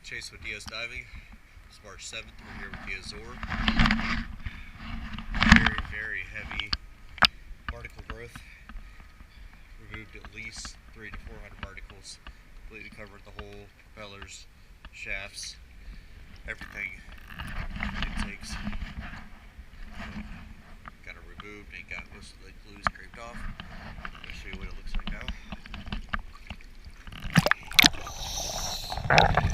Chase with DS Diving. It's March 7th. We're here with the Azor. Very heavy barnacle growth. Removed at least 300 to 400 barnacles. Completely covered the whole propellers, shafts, everything it takes. Got it removed and got most of the glue scraped off. I'll show you what it looks like now.